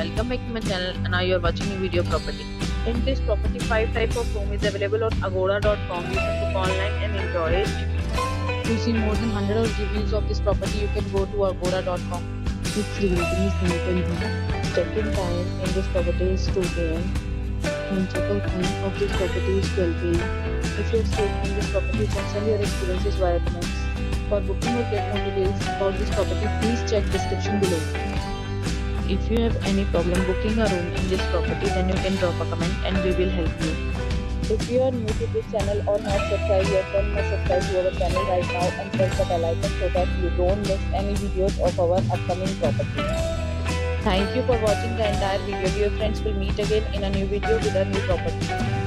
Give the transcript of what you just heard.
welcome back to my channel, and now you are watching a video property. In this property, 5 type of room is available on agoda.com. You can book online and enjoy it. To see more than 100 of reviews of this property, you can go to agoda.com. Its rating is 9.1. Check-in time in this property is 2 p.m. and check-out time of this property is 12 p.m. If you have stayed in this property, you can send your experiences via comments. For booking or get more details about this property, please check description below. If you have any problem booking a room in this property, then you can drop a comment and we will help you. If you are new to this channel or not subscribed yet, then must subscribe to our channel right now and press the bell icon so that you don't miss any videos of our upcoming property. Thank you for watching the entire video. Dear friends, will meet again in a new video with a new property.